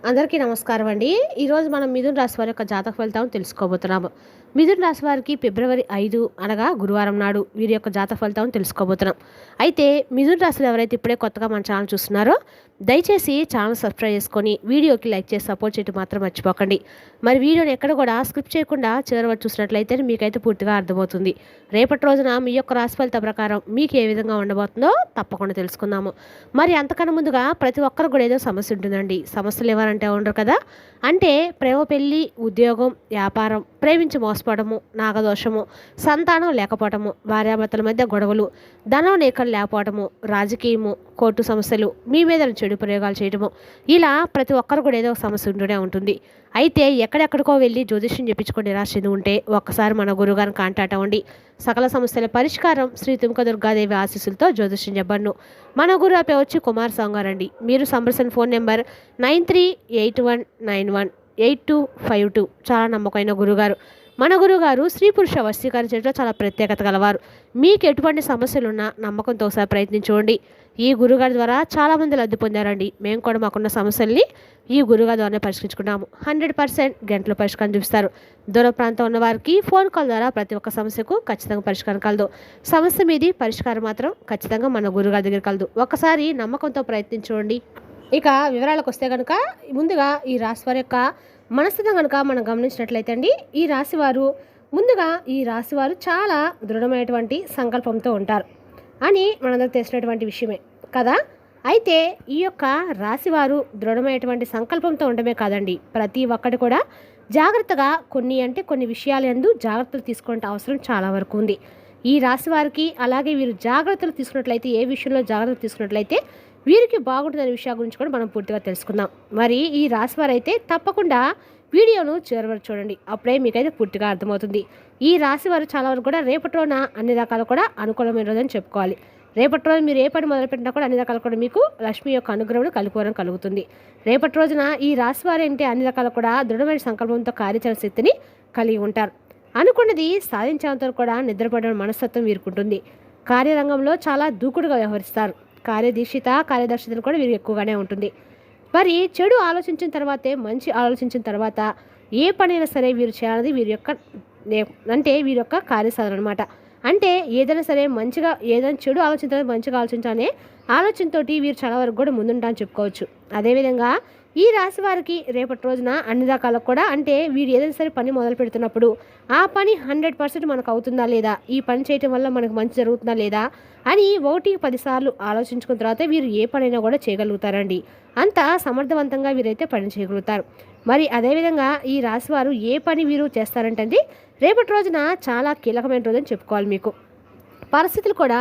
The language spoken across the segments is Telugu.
అందరికీ నమస్కారం అండి. ఈరోజు మనం మిథున రాశి వారి యొక్క జాతక ఫలితాలను తెలుసుకోబోతున్నాము. మిథున రాశి వారికి ఫిబ్రవరి 5 అనగా గురువారం నాడు వీరి యొక్క జాతక ఫలితాలను తెలుసుకోబోతున్నాం. అయితే మిథున రాశిలో ఎవరైతే ఇప్పుడే కొత్తగా మన ఛానల్ చూస్తున్నారో దయచేసి ఛానల్ సబ్స్క్రైబ్ చేసుకొని వీడియోకి లైక్ చేసి సపోర్ట్ చేయడం మాత్రం మర్చిపోకండి. మరి వీడియోని ఎక్కడ కూడా స్క్రిప్ట్ చేయకుండా చివరి వరకు చూసినట్లయితే మీకైతే పూర్తిగా అర్థమవుతుంది. రేపటి రోజున మీ యొక్క రాశి ఫలిత ప్రకారం మీకు ఏ విధంగా ఉండబోతుందో తప్పకుండా తెలుసుకుందాము. మరి అంతకన్నా ముందుగా ప్రతి ఒక్కరు కూడా ఏదో సమస్య ఉంటుందండి. సమస్యలు ఎవరంటే ఉండరు కదా. అంటే ప్రేమ, పెళ్ళి, ఉద్యోగం, వ్యాపారం, ప్రేమించి మోసపోవడము, నాగదోషము, సంతానం లేకపోవటము, భార్యాభర్తల మధ్య గొడవలు, ధనం లేఖలు లేకపోవడము, రాజకీయము, కోర్టు సమస్యలు, మీ మీద చెడు ప్రయోగాలు చేయడము, ఇలా ప్రతి ఒక్కరు కూడా ఏదో ఒక సమస్య ఉంటూనే ఉంటుంది. అయితే ఎక్కడెక్కడికో వెళ్ళి జ్యోతిష్యం చెప్పించుకొని నిరాశ చెంది ఉంటే ఒక్కసారి మన గురువుగారిని కాంటాక్ట్ అవ్వండి. సకల సమస్యల పరిష్కారం శ్రీ తుమ్క దుర్గాదేవి ఆశీస్సులతో జ్యోతిష్యం చెప్పను. మన గురువు పేరు వచ్చి కుమార్ సాంగారండి. మీరు సంప్రదించిన ఫోన్ నెంబర్ 9381918252. చాలా నమ్మకమైన గురుగారు. మన గురుగారు స్త్రీ పురుష వశీకరించడంలో చాలా ప్రత్యేకత గలవారు. మీకు ఎటువంటి సమస్యలున్నా నమ్మకంతో ఒకసారి ప్రయత్నించుకోండి. ఈ గురుగారి ద్వారా చాలామంది లబ్ధి పొందారండి. మేము కూడా మాకున్న సమస్యల్ని ఈ గురుగారి ద్వారానే పరిష్కరించుకున్నాము. 100% గంటల పరిష్కారం చూపిస్తారు. దూర ప్రాంతం ఉన్న వారికి ఫోన్ కాల్ ద్వారా ప్రతి ఒక్క సమస్యకు ఖచ్చితంగా పరిష్కారం కలదు. సమస్య మీది పరిష్కారం మాత్రం ఖచ్చితంగా మన గురుగారి దగ్గర కలదు. ఒక్కసారి నమ్మకంతో ప్రయత్నించుకోండి. ఇక వివరాలకు వస్తే కనుక ముందుగా ఈ రాశి వారి యొక్క మనస్తత్వం కనుక మనం గమనించినట్లయితే అండి, ఈ రాశివారు చాలా దృఢమైనటువంటి సంకల్పంతో ఉంటారు అని మనందరికి తెలిసినటువంటి విషయమే కదా. అయితే ఈ యొక్క రాశివారు దృఢమైనటువంటి సంకల్పంతో ఉండమే కాదండి, ప్రతి ఒక్కటి కూడా జాగ్రత్తగా కొన్ని విషయాలు యందు జాగ్రత్తలు తీసుకునే అవసరం చాలా వరకు ఉంది ఈ రాశి వారికి. అలాగే వీరు జాగ్రత్తలు తీసుకున్నట్లయితే, ఏ విషయంలో జాగ్రత్తలు తీసుకున్నట్లయితే వీరికి బాగుంటుందనే విషయాల గురించి కూడా మనం పూర్తిగా తెలుసుకుందాం. మరి ఈ రాశి వారు అయితే తప్పకుండా వీడియోను చివరి వరకు చూడండి. అప్పుడే మీకైతే పూర్తిగా అర్థమవుతుంది. ఈ రాశి వారు చాలా వరకు కూడా రేపటి రోజున అన్ని రకాలు కూడా అనుకూలమైన రోజు అని చెప్పుకోవాలి. రేపటి రోజు మీరు ఏ పని మొదలుపెట్టినా కూడా అన్ని రకాలు కూడా మీకు లక్ష్మి యొక్క అనుగ్రహం కలుగుతుంది. రేపటి రోజున ఈ రాశి వారు అంటే అన్ని రకాలు కూడా దృఢమైన సంకల్పంతో కార్యాచరణ శక్తిని కలిగి ఉంటారు. అనుకున్నది సాధించేంత కూడా నిద్రపడిన మనస్తత్వం వీరుకుంటుంది. కార్యరంగంలో చాలా దూకుడుగా వ్యవహరిస్తారు. కార్యదర్శితను కూడా వీరు ఎక్కువగానే ఉంటుంది. మరి చెడు ఆలోచించిన తర్వాతే మంచి ఆలోచించిన తర్వాత ఏ పనైనా సరే వీరు చేయాలన్నది వీరి యొక్క కార్యసాధన అనమాట. అంటే ఏదైనా సరే ఏదైనా చెడు ఆలోచించాలి, మంచిగా ఆలోచించాలనే ఆలోచనతోటి వీరు చాలా వరకు కూడా ముందుంటారని చెప్పుకోవచ్చు. అదేవిధంగా ఈ రాశి వారికి రేపటి రోజున అన్ని రకాలకు కూడా అంటే వీరు ఏదైనా సరే పని మొదలు పెడుతున్నప్పుడు ఆ పని 100% మనకు అవుతుందా లేదా, ఈ పని చేయటం వల్ల మనకు మంచి జరుగుతుందా లేదా అని 1-10 సార్లు ఆలోచించుకున్న తర్వాత వీరు ఏ పనైనా కూడా చేయగలుగుతారండి. అంత సమర్థవంతంగా వీరైతే పని చేయగలుగుతారు. మరి అదేవిధంగా ఈ రాశి వారు ఏ పని వీరు చేస్తారంటే రేపటి రోజున చాలా కీలకమైన రోజు అని చెప్పుకోవాలి. మీకు పరిస్థితులు కూడా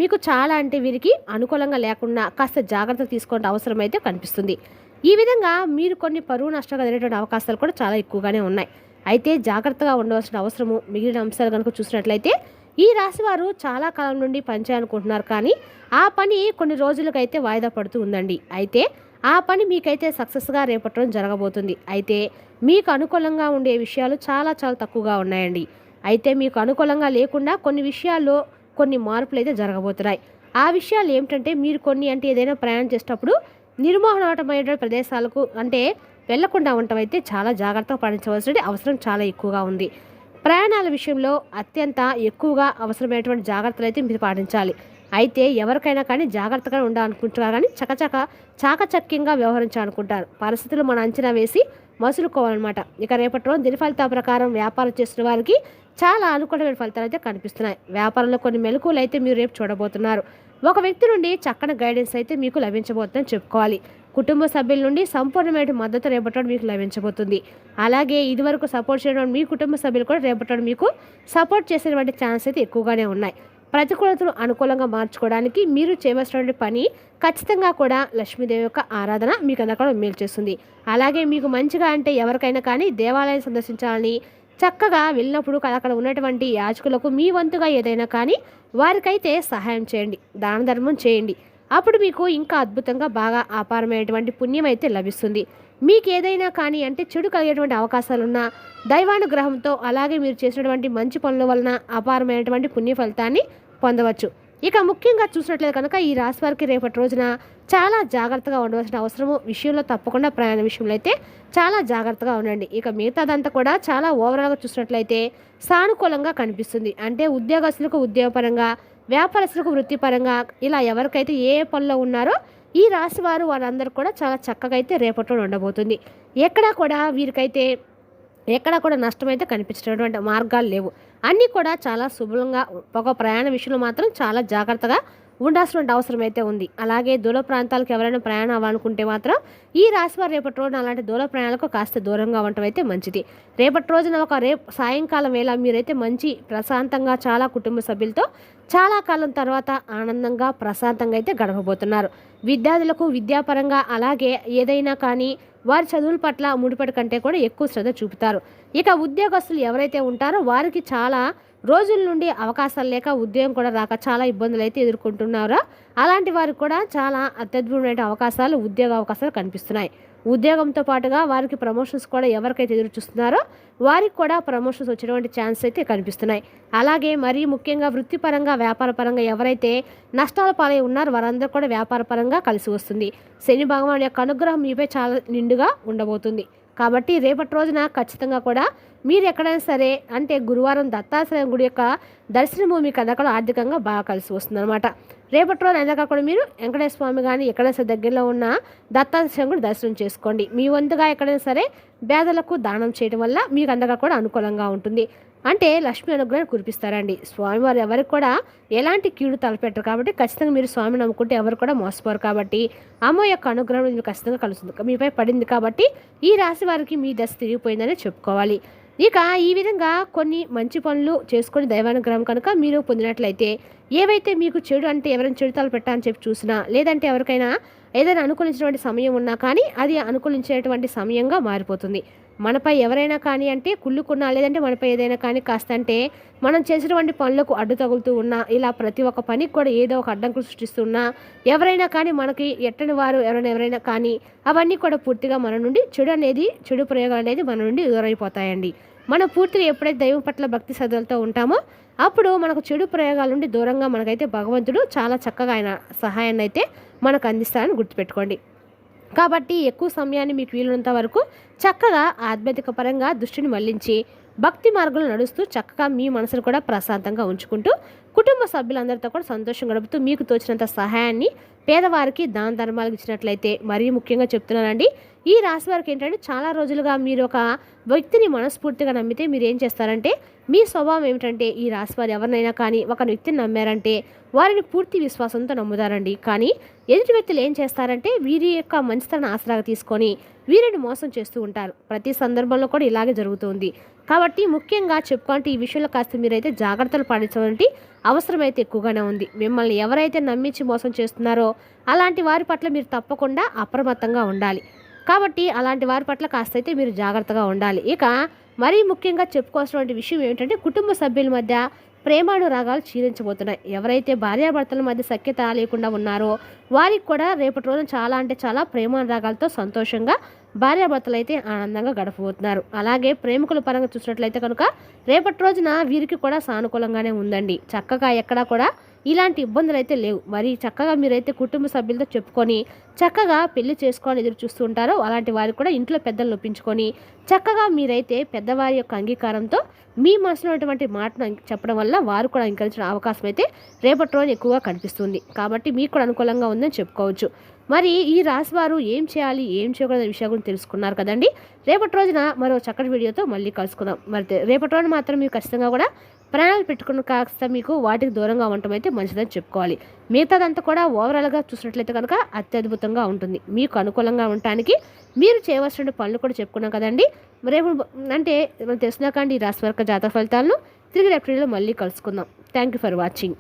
మీకు చాలా అంటే వీరికి అనుకూలంగా లేకుండా కాస్త జాగ్రత్త తీసుకోవాల్సిన అవసరం అయితే కనిపిస్తుంది. ఈ విధంగా మీరు కొన్ని పరువు నష్టాలు కలిగేటువంటి అవకాశాలు కూడా చాలా ఎక్కువగానే ఉన్నాయి. అయితే జాగ్రత్తగా ఉండవలసిన అవసరము మిగిలిన అంశాలు కనుక చూసినట్లయితే ఈ రాశి వారు చాలా కాలం నుండి పనిచేయాలనుకుంటున్నారు, కానీ ఆ పని కొన్ని రోజులకైతే వాయిదా పడుతూ ఉందండి. అయితే ఆ పని మీకైతే సక్సెస్గా రేపటి రోజు జరగబోతుంది. అయితే మీకు అనుకూలంగా ఉండే విషయాలు చాలా చాలా తక్కువగా ఉన్నాయండి. అయితే మీకు అనుకూలంగా లేకుండా కొన్ని విషయాల్లో కొన్ని మార్పులు అయితే జరగబోతున్నాయి. ఆ విషయాలు ఏమిటంటే మీరు ఏదైనా ప్రయాణం చేసేటప్పుడు నిర్మోహనమైన ప్రదేశాలకు వెళ్లకుండా ఉండటం అయితే చాలా జాగ్రత్తగా పాటించవలసిన అవసరం చాలా ఎక్కువగా ఉంది. ప్రయాణాల విషయంలో అత్యంత ఎక్కువగా అవసరమైనటువంటి జాగ్రత్తలు అయితే మీరు పాటించాలి. అయితే ఎవరికైనా కానీ జాగ్రత్తగా ఉండాలనుకుంటున్నారు, కానీ చాకచక్యంగా వ్యవహరించాలనుకుంటారు. పరిస్థితులు మన అంచనా వేసి మసులుకోవాలన్నమాట. ఇక రేపటి రోజు దిన ఫలితాల ప్రకారం వ్యాపారం చేస్తున్న వారికి చాలా అనుకూలమైన ఫలితాలు అయితే కనిపిస్తున్నాయి. వ్యాపారంలో కొన్ని మెలకువలు అయితే మీరు రేపు చూడబోతున్నారు. ఒక వ్యక్తి నుండి చక్కని గైడెన్స్ అయితే మీకు లభించబోతుందని చెప్పుకోవాలి. కుటుంబ సభ్యుల నుండి సంపూర్ణమైన మద్దతు రేపటి మీకు లభించబోతుంది. అలాగే ఇదివరకు సపోర్ట్ చేయడం మీ కుటుంబ సభ్యులు కూడా రేపటి మీకు సపోర్ట్ చేసేటువంటి ఛాన్స్ అయితే ఎక్కువగానే ఉన్నాయి. ప్రతికూలతను అనుకూలంగా మార్చుకోవడానికి మీరు చేయవలసినటువంటి పని ఖచ్చితంగా కూడా లక్ష్మీదేవి యొక్క ఆరాధన మీకు అందరికీ మేలు చేస్తుంది. అలాగే మీకు మంచిగా ఎవరికైనా కానీ దేవాలయం సందర్శించాలని చక్కగా వెళ్ళినప్పుడు అక్కడ ఉన్నటువంటి యాచకులకు మీ వంతుగా ఏదైనా కానీ వారికైతే సహాయం చేయండి, దాన ధర్మం చేయండి. అప్పుడు మీకు ఇంకా అద్భుతంగా బాగా అపారమైనటువంటి పుణ్యం అయితే లభిస్తుంది. మీకు ఏదైనా కానీ చెడు కలిగేటువంటి అవకాశాలున్న దైవానుగ్రహంతో అలాగే మీరు చేసినటువంటి మంచి పనుల వలన అపారమైనటువంటి పుణ్య ఫలితాన్ని పొందవచ్చు. ఇక ముఖ్యంగా చూసినట్లయితే కనుక ఈ రాశి వారికి రేపటి రోజున చాలా జాగ్రత్తగా ఉండవలసిన అవసరము విషయంలో తప్పకుండా ప్రయాణ విషయంలో అయితే చాలా జాగ్రత్తగా ఉండండి. ఇక మిగతాదంతా కూడా చాలా ఓవరాల్గా చూసినట్లయితే సానుకూలంగా కనిపిస్తుంది. అంటే ఉద్యోగస్తులకు ఉద్యోగపరంగా, వ్యాపారస్తులకు వృత్తిపరంగా ఇలా ఎవరికైతే ఏ పనిలో ఉన్నారో ఈ రాశి వారు వాళ్ళందరూ కూడా చాలా చక్కగా అయితే రేపటి రోజు ఉండబోతుంది. ఎక్కడా కూడా వీరికైతే ఎక్కడా కూడా నష్టమైతే కనిపించినటువంటి మార్గాలు లేవు. అన్నీ కూడా చాలా శుభ్రంగా ఒక ప్రయాణ విషయంలో మాత్రం చాలా జాగ్రత్తగా ఉండాల్సిన అవసరం అయితే ఉంది. అలాగే దూర ప్రాంతాలకు ఎవరైనా ప్రయాణం అవ్వాలనుకుంటే మాత్రం ఈ రాశి వారు రేపటి రోజున అలాంటి దూర ప్రయాణాలకు కాస్త దూరంగా ఉండటం అయితే మంచిది. రేపటి రోజున సాయంకాలం వేళ మీరైతే మంచి ప్రశాంతంగా చాలా కుటుంబ సభ్యులతో చాలా కాలం తర్వాత ఆనందంగా ప్రశాంతంగా అయితే గడపబోతున్నారు. విద్యార్థులకు విద్యాపరంగా అలాగే ఏదైనా కానీ వారి చదువుల పట్ల ముడిపడి కంటే కూడా ఎక్కువ శ్రద్ధ చూపుతారు. ఇక ఉద్యోగస్తులు ఎవరైతే ఉంటారో వారికి చాలా రోజుల నుండి అవకాశాలు లేక ఉద్యోగం కూడా రాక చాలా ఇబ్బందులు అయితే ఎదుర్కొంటున్నారో అలాంటి వారికి కూడా చాలా అత్యద్భుతమైన అవకాశాలు ఉద్యోగ అవకాశాలు కనిపిస్తున్నాయి. ఉద్యోగంతో పాటుగా వారికి ప్రమోషన్స్ కూడా ఎవరికైతే ఎదురు చూస్తున్నారో వారికి కూడా ప్రమోషన్స్ వచ్చేటువంటి ఛాన్స్ అయితే కనిపిస్తున్నాయి. అలాగే మరీ ముఖ్యంగా వృత్తిపరంగా వ్యాపారపరంగా ఎవరైతే నష్టాల పాలై ఉన్నారో వారందరూ కూడా వ్యాపారపరంగా కలిసి వస్తుంది. శని భగవాన్ యొక్క అనుగ్రహం మీపై చాలా నిండుగా ఉండబోతుంది. కాబట్టి రేపటి రోజున ఖచ్చితంగా కూడా మీరు ఎక్కడైనా సరే అంటే గురువారం దత్తాశ్రయం గుడి యొక్క దర్శనము మీకు అందరికీ ఆర్థికంగా బాగా కలిసి వస్తుంది అనమాట. రేపటి రోజు అందరికీ కూడా మీరు వెంకటేశ్వర స్వామి కానీ ఎక్కడైనా సరే దగ్గరలో ఉన్న దత్తాశ్రయం కూడా దర్శనం చేసుకోండి. మీ వంతుగా ఎక్కడైనా సరే పేదలకు దానం చేయడం వల్ల మీకు అందరికీ కూడా అనుకూలంగా ఉంటుంది. అంటే లక్ష్మీ అనుగ్రహాన్ని కురిపిస్తారండి. స్వామివారు ఎవరికి కూడా ఎలాంటి కీడు తలపెట్టరు కాబట్టి ఖచ్చితంగా మీరు స్వామిని నమ్ముకుంటే ఎవరు కూడా మోసపోరు కాబట్టి అమ్మ యొక్క అనుగ్రహం మీకు ఖచ్చితంగా కలుస్తుంది, మీపై పడింది. కాబట్టి ఈ రాశి వారికి మీ దశ తిరిగిపోయిందని చెప్పుకోవాలి. ఇక ఈ విధంగా కొన్ని మంచి పనులు చేసుకొని దైవానుగ్రహం కనుక మీరు పొందినట్లయితే ఏవైతే మీకు చెడు అంటే ఎవరైనా చెడు తలపెట్టాలని చెప్పి చూసినా లేదంటే ఎవరికైనా ఏదైనా అనుకూలించినటువంటి సమయం ఉన్నా కానీ అది అనుకూలించేటువంటి సమయంగా మారిపోతుంది. మనపై ఎవరైనా కానీ అంటే కుళ్ళుకున్నా లేదంటే మనపై ఏదైనా కానీ కాస్త అంటే మనం చేసినటువంటి పనులకు అడ్డు తగులుతూ ఉన్నా ఇలా ప్రతి ఒక్క పనికి కూడా ఏదో ఒక అడ్డంకులు సృష్టిస్తున్నా ఎవరైనా కానీ మనకి ఎట్టని వారు ఎవరైనా కానీ అవన్నీ కూడా పూర్తిగా మన నుండి చెడు ప్రయోగాలు అనేది మన నుండి దూరైపోతాయండి. మనం పూర్తిగా ఎప్పుడైతే దైవం పట్ల భక్తి శ్రద్ధలతో ఉంటామో అప్పుడు మనకు చెడు ప్రయోగాల నుండి దూరంగా మనకైతే భగవంతుడు చాలా చక్కగా ఆయన సహాయాన్ని అయితే మనకు అందిస్తారని గుర్తుపెట్టుకోండి. కాబట్టి ఎక్కువ సమయాన్ని మీకు వీలున్నంత వరకు చక్కగా ఆధ్యాత్మిక పరంగా దృష్టిని మళ్లించి భక్తి మార్గంలో నడుస్తూ చక్కగా మీ మనసును కూడా ప్రశాంతంగా ఉంచుకుంటూ కుటుంబ సభ్యులందరితో కూడా సంతోషం గడుపుతూ మీకు తోచినంత సహాయాన్ని పేదవారికి దాన ధర్మాలకు ఇచ్చినట్లయితే మరీ ముఖ్యంగా చెప్తున్నానండి, ఈ రాశి వారికి ఏంటంటే చాలా రోజులుగా మీరు ఒక వ్యక్తిని మనస్ఫూర్తిగా నమ్మితే మీరు ఏం చేస్తారంటే మీ స్వభావం ఏమిటంటే ఈ రాశి వారు ఎవరినైనా కానీ ఒక వ్యక్తిని నమ్మారంటే వారిని పూర్తి విశ్వాసంతో నమ్ముతారండి. కానీ ఎదుటి వ్యక్తులు ఏం చేస్తారంటే వీరి యొక్క మంచితనాన్ని ఆసరాగా తీసుకొని వీరిని మోసం చేస్తూ ఉంటారు. ప్రతి సందర్భంలో కూడా ఇలాగే జరుగుతుంది. కాబట్టి ముఖ్యంగా చెప్పుకుంటే ఈ విషయంలో కాస్త మీరైతే జాగ్రత్తలు పాటించడానికి అవసరమైతే ఎక్కువగానే ఉంది. మిమ్మల్ని ఎవరైతే నమ్మించి మోసం చేస్తున్నారో అలాంటి వారి పట్ల మీరు తప్పకుండా అప్రమత్తంగా ఉండాలి. కాబట్టి అలాంటి వారి పట్ల కాస్త అయితే మీరు జాగ్రత్తగా ఉండాలి. ఇక మరీ ముఖ్యంగా చెప్పుకోవాల్సినటువంటి విషయం ఏమిటంటే కుటుంబ సభ్యుల మధ్య ప్రేమానురాగాలు క్షీణించబోతున్నాయి. ఎవరైతే భార్యాభర్తల మధ్య సఖ్యత లేకుండా ఉన్నారో వారికి కూడా రేపటి రోజున చాలా అంటే చాలా ప్రేమానురాగాలతో సంతోషంగా భార్యాభర్తలు అయితే ఆనందంగా గడపబోతున్నారు. అలాగే ప్రేమికుల పరంగా చూసినట్లయితే కనుక రేపటి రోజున వీరికి కూడా సానుకూలంగానే ఉందండి. చక్కగా ఎక్కడా కూడా ఇలాంటి ఇబ్బందులు అయితే లేవు. మరి చక్కగా మీరైతే కుటుంబ సభ్యులతో చెప్పుకొని చక్కగా పెళ్లి చేసుకోవాలని ఎదురు చూస్తూ ఉంటారో అలాంటి వారికి కూడా ఇంట్లో పెద్దలు నొప్పించుకొని చక్కగా మీరైతే పెద్దవారి యొక్క అంగీకారంతో మీ మనసులో ఉన్నటువంటి మాటను చెప్పడం వల్ల వారు కూడా అంగీకరించిన అవకాశం అయితే రేపటి రోజు ఎక్కువగా కనిపిస్తుంది. కాబట్టి మీకు కూడా అనుకూలంగా ఉందని చెప్పుకోవచ్చు. మరి ఈ రాశి వారు ఏం చేయాలి ఏం చేయకూడదనే విషయం గురించి తెలుసుకున్నారు కదండి. రేపటి రోజున మరో చక్కటి వీడియోతో మళ్ళీ కలుసుకుందాం. మరి రేపటి రోజున మాత్రం మీకు ఖచ్చితంగా కూడా ప్రాణాలు పెట్టుకున్న కాస్త మీకు వాటికి దూరంగా ఉండటం అయితే మంచిదని చెప్పుకోవాలి. మిగతాదంతా కూడా ఓవరాల్గా చూసినట్లయితే కనుక అత్యద్భుతంగా ఉంటుంది. మీకు అనుకూలంగా ఉండటానికి మీరు చేయవలసిన పనులు కూడా చెప్పుకున్నాం కదండి. రేపు అంటే మనం తెలిసినాకండి ఈ రాశి వర్గ జాతక ఫలితాలను తిరిగి రేపటిలో మళ్ళీ కలుసుకుందాం. Thank you for watching.